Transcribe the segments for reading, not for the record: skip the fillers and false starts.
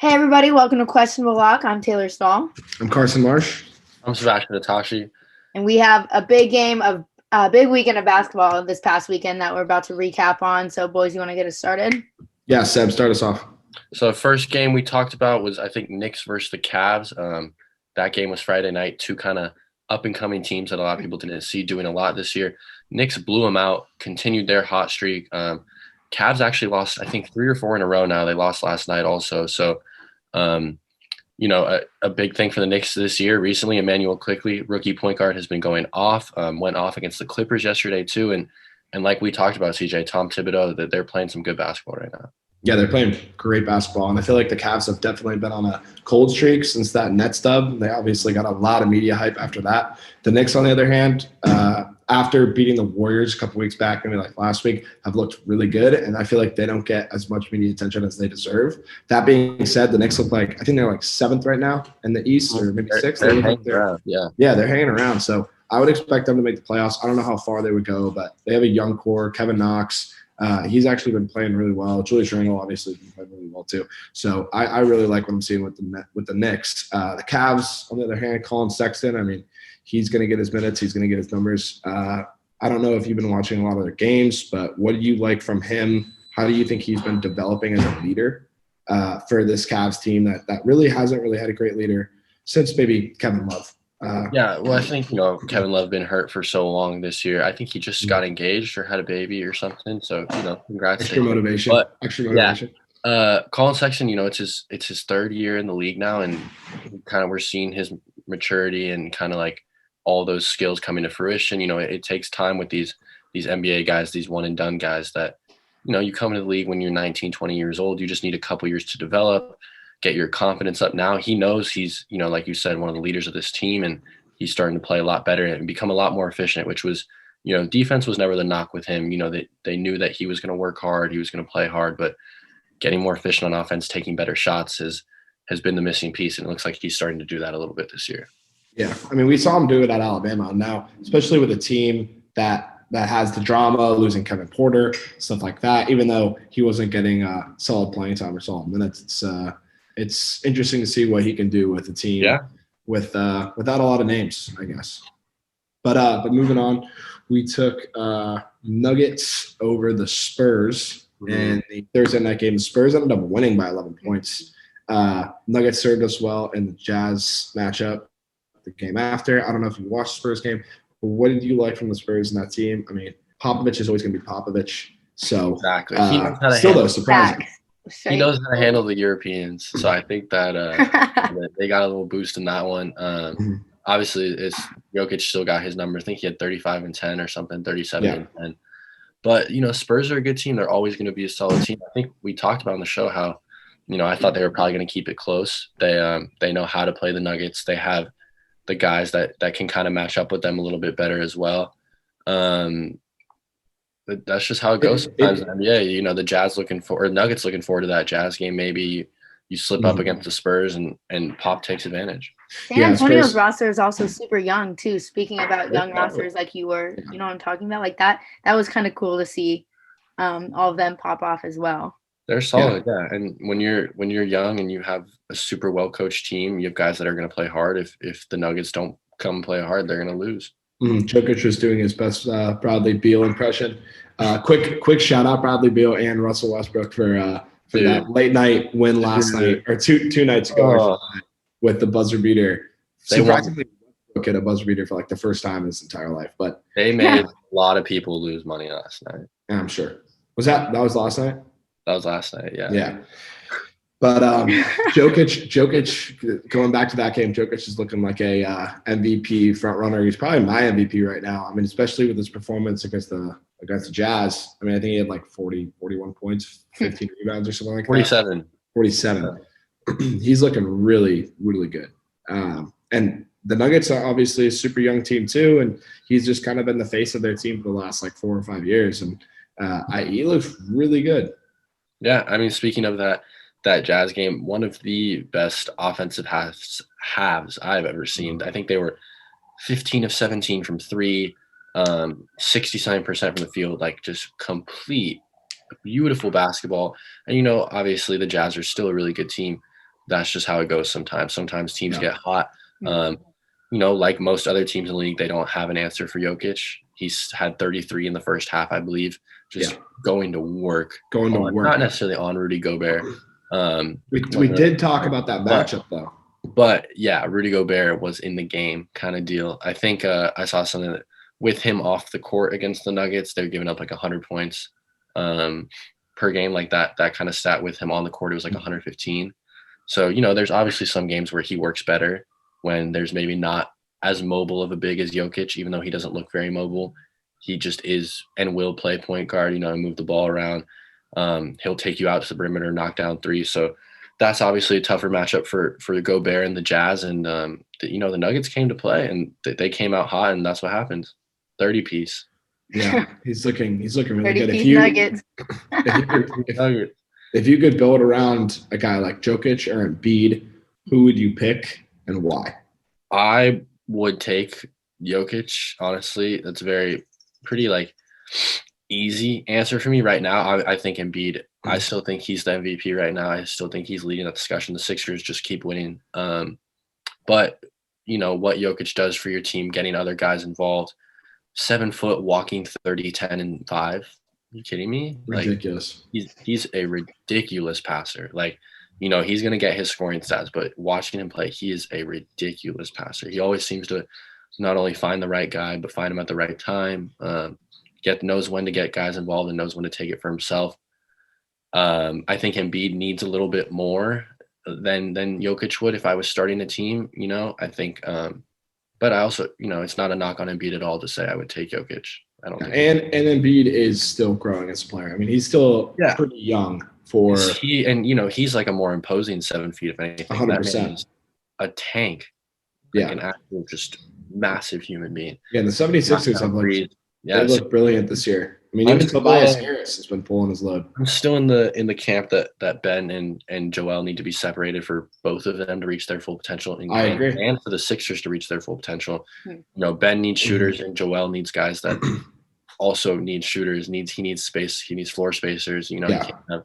Hey everybody, welcome to Questionable Lock. I'm Taylor Stahl, I'm Carson Marsh. I'm Sebastian Natashi. and we have a big game of big weekend of basketball this past weekend that we're about to recap on. So, boys, you want to get us started? Yeah, Seb, start us off. So the first game we talked about was, I think, Knicks versus the Cavs. That game was Friday night. Two kind of up-and-coming teams that a lot of people didn't see doing a lot this year. Knicks blew them out, continued their hot streak. Cavs actually lost, I think, 3 or 4 in a row now. They lost last night also. So, a big thing for the Knicks this year. Recently, Emmanuel Quickley, rookie point guard, has been going off. Went off against the Clippers yesterday too. And like we talked about, CJ, Tom Thibodeau, that they're playing some good basketball right now. Yeah, they're playing great basketball, and I feel like the Cavs have definitely been on a cold streak since that Nets dub. They obviously got a lot of media hype after that. The Knicks, on the other hand, after beating the Warriors a couple weeks back, maybe like last week, have looked really good, and I feel like they don't get as much media attention as they deserve. That being said, the Knicks look like, I think they're like 7th right now in the East, or maybe 6th. They're hanging around, yeah. Yeah, they're hanging around. So I would expect them to make the playoffs. I don't know how far they would go, but they have a young core. Kevin Knox, he's actually been playing really well. Julius Randle obviously has been playing really well too. So I really like what I'm seeing with the Knicks. The Cavs, on the other hand, Colin Sexton, I mean, he's going to get his minutes. He's going to get his numbers. I don't know if you've been watching a lot of their games, but what do you like from him? How do you think he's been developing as a leader for this Cavs team that really hasn't really had a great leader since maybe Kevin Love? Well, I think, Kevin Love been hurt for so long this year. I think he just got engaged or had a baby or something. So, congrats. Extra motivation. Colin Sexton, it's his 3rd year in the league now, and kind of we're seeing his maturity and kind of like all those skills coming to fruition. It takes time with these NBA guys, these one and done guys that, you come into the league when you're 19, 20 years old. You just need a couple years to develop, get your confidence up. Now he knows he's, like you said, one of the leaders of this team, and he's starting to play a lot better and become a lot more efficient, which was, defense was never the knock with him. They knew that he was going to work hard, he was going to play hard, but getting more efficient on offense, taking better shots has been the missing piece. And it looks like he's starting to do that a little bit this year. Yeah. I mean, we saw him do it at Alabama. Now, especially with a team that has the drama, losing Kevin Porter, stuff like that, even though he wasn't getting solid playing time or solid minutes, it's interesting to see what he can do with a team without a lot of names, I guess. But moving on, we took Nuggets over the Spurs. And the Thursday night game, the Spurs ended up winning by 11 points. Nuggets served us well in the Jazz matchup the game after. I don't know if you watched the Spurs game, but what did you like from the Spurs in that team? I mean, Popovich is always going to be Popovich. So exactly. Still, though, surprising. He knows how to handle the Europeans. So I think that they got a little boost in that one. Obviously, Jokic still got his numbers. I think he had 35 and 10 or something, 37 and 10. But, Spurs are a good team. They're always going to be a solid team. I think we talked about on the show how, I thought they were probably going to keep it close. They know how to play the Nuggets. They have the guys that can kind of match up with them a little bit better as well. But that's just how it goes sometimes in the NBA. The Nuggets looking forward to that Jazz game. Maybe you slip up against the Spurs and Pop takes advantage. San Antonio's roster is also super young too. Speaking about young rosters, like you were, you know what I'm talking about, like that was kind of cool to see all of them pop off as well. They're solid, yeah. And when you're young and you have a super well coached team, you have guys that are going to play hard. If the Nuggets don't come play hard, they're going to lose. Jokic was doing his best Bradley Beal impression. Quick shout out Bradley Beal and Russell Westbrook for that late night win last night, or two nights ago with the buzzer beater. Surprisingly, Westbrook hit a buzzer beater for like the first time in his entire life. But they made a lot of people lose money last night. Yeah, I'm sure. That was last night? That was last night, yeah. Yeah. But Jokic, going back to that game, Jokic is looking like a MVP front runner. He's probably my MVP right now. I mean, especially with his performance against the Jazz. I mean, I think he had like 41 points, 15 rebounds or something like 47. that. 47. He's looking really, really good. And the Nuggets are obviously a super young team too, and he's just kind of been the face of their team for the last like 4 or 5 years. And he looks really good. Yeah, I mean, speaking of that Jazz game, one of the best offensive halves I've ever seen. I think they were 15 of 17 from 3, 67% from the field, like just complete beautiful basketball. And, obviously the Jazz are still a really good team, that's just how it goes sometimes. Sometimes teams Yeah. get hot. Like most other teams in the league, they don't have an answer for Jokic. He's had 33 in the first half, I believe, just going to work. Not necessarily on Rudy Gobert. We did talk about that matchup, though. But, yeah, Rudy Gobert was in the game kind of deal. I think I saw something that with him off the court against the Nuggets, they're giving up like 100 points per game. Like that kind of stat with him on the court, it was like 115. So, there's obviously some games where he works better when there's maybe not as mobile of a big as Jokic, even though he doesn't look very mobile. He just is and will play point guard, and move the ball around. He'll take you out to the perimeter, knock down threes. So that's obviously a tougher matchup for Gobert and the Jazz. And, the Nuggets came to play, and they came out hot, and that's what happened. 30-piece. Yeah, he's looking really good. Nuggets. If you could build around a guy like Jokic or Embiid, who would you pick and why? I would take Jokic, honestly. That's pretty easy answer for me right now. I think Embiid, I still think he's the MVP right now. I still think he's leading that discussion. The Sixers just keep winning. But what Jokic does for your team, getting other guys involved, 7 foot walking 30, 10, and 5. Are you kidding me? Ridiculous. He's a ridiculous passer. He's going to get his scoring stats, but watching him play, he is a ridiculous passer. He always seems to not only find the right guy, but find him at the right time. Knows when to get guys involved and knows when to take it for himself. I think Embiid needs a little bit more than Jokic would if I was starting a team. I think, but I also, it's not a knock on Embiid at all to say I would take Jokic. I don't think. And Embiid is still growing as a player. I mean, he's still pretty young for he's like a more imposing 7 feet if anything. 100%. A tank. An actual just massive human being. Yeah, the 76ers have they look brilliant this year. I mean, even Tobias Harris has been pulling his load. I'm still in the camp that Ben and Joel need to be separated for both of them to reach their full potential. I agree. And for the Sixers to reach their full potential. Ben needs shooters and Joel needs guys that also need shooters. He needs space. He needs floor spacers. You can't have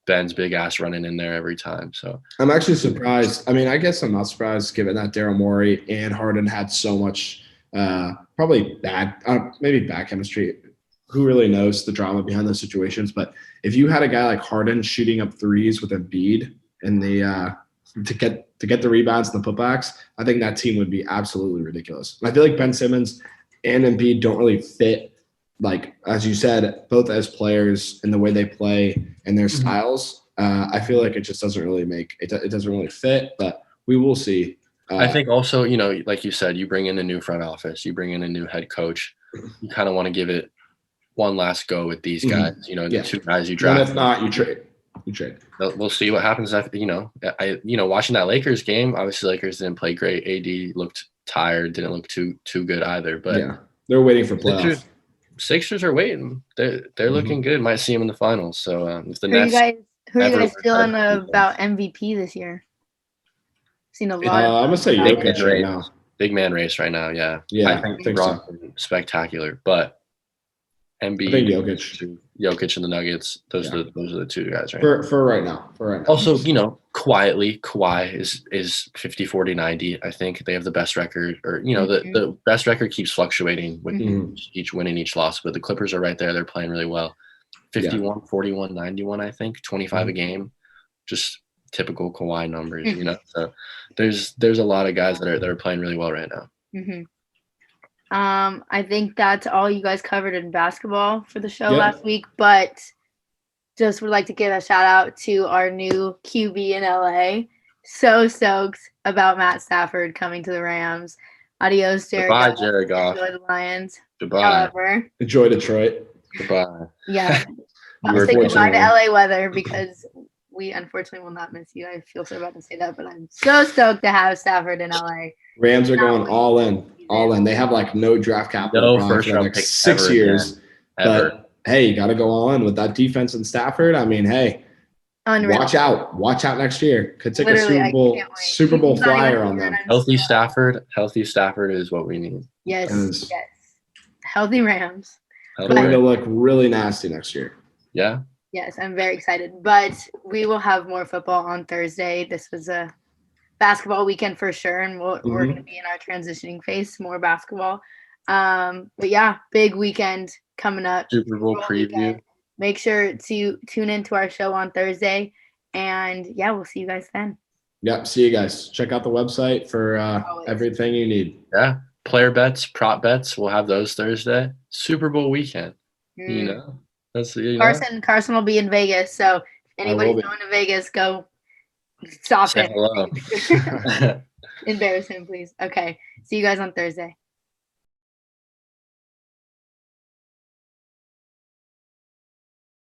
Ben's big ass running in there every time. So I'm actually surprised. I mean, I guess I'm not surprised given that Daryl Morey and Harden had so much probably maybe bad chemistry. Who really knows the drama behind those situations? But if you had a guy like Harden shooting up threes with Embiid and to get the rebounds and the putbacks, I think that team would be absolutely ridiculous. And I feel like Ben Simmons and Embiid don't really fit, as you said, both as players and the way they play and their styles. I feel like it just doesn't really it doesn't really fit. But we will see. I think also, like you said, you bring in a new front office, you bring in a new head coach. You kind of want to give it one last go with these guys, the two guys you draft. And if not, you trade. We'll see what happens after, watching that Lakers game, obviously Lakers didn't play great. AD looked tired, didn't look too good either, but they're waiting for playoffs. Sixers are waiting. They're looking good. Might see them in the finals. So if the Nets who are you guys feeling about MVP this year? Seen a lot I'm gonna say Jokic right now. Big man race right now, yeah. Yeah, I think so. Spectacular, but Embiid, I think Jokic and the Nuggets. Those are the two guys right for right now. Also, quietly, Kawhi is 50, 40, 90. I think they have the best record, or the best record keeps fluctuating with each win and each loss. But the Clippers are right there. They're playing really well. 51, 41, 91. I think 25 a game. Just typical Kawhi numbers, So there's a lot of guys that are playing really well right now. I think that's all you guys covered in basketball for the show last week, but just would like to give a shout out to our new QB in LA. So stoked about Matt Stafford coming to the Rams. Adios, Jared. Goodbye, Jared Goff. Enjoy the Lions. Goodbye. However, enjoy Detroit. Goodbye. Yeah. I'll say goodbye to LA weather because we unfortunately will not miss you. I feel so bad to say that, but I'm so stoked to have Stafford in LA. Rams are going all in. They have no draft capital for the next 6 years. But hey, you got to go all in with that defense and Stafford. I mean, hey, unreal. Watch out next year. Could take a Super Bowl flyer on them. Healthy Stafford is what we need. Yes. Healthy Rams. Going to look really nasty next year. Yeah. Yes, I'm very excited. But we will have more football on Thursday. This was a basketball weekend for sure, and we're going to be in our transitioning phase, more basketball. But yeah, big weekend coming up. Super Bowl preview. Weekend. Make sure to tune into our show on Thursday, and yeah, we'll see you guys then. Yep. See you guys. Check out the website for everything you need. Yeah. Player bets, prop bets. We'll have those Thursday. Super Bowl weekend. You know, that's Carson will be in Vegas, so if anybody's going to Vegas, go stop Say him. hello. Embarrass him, please. Okay. See you guys on Thursday.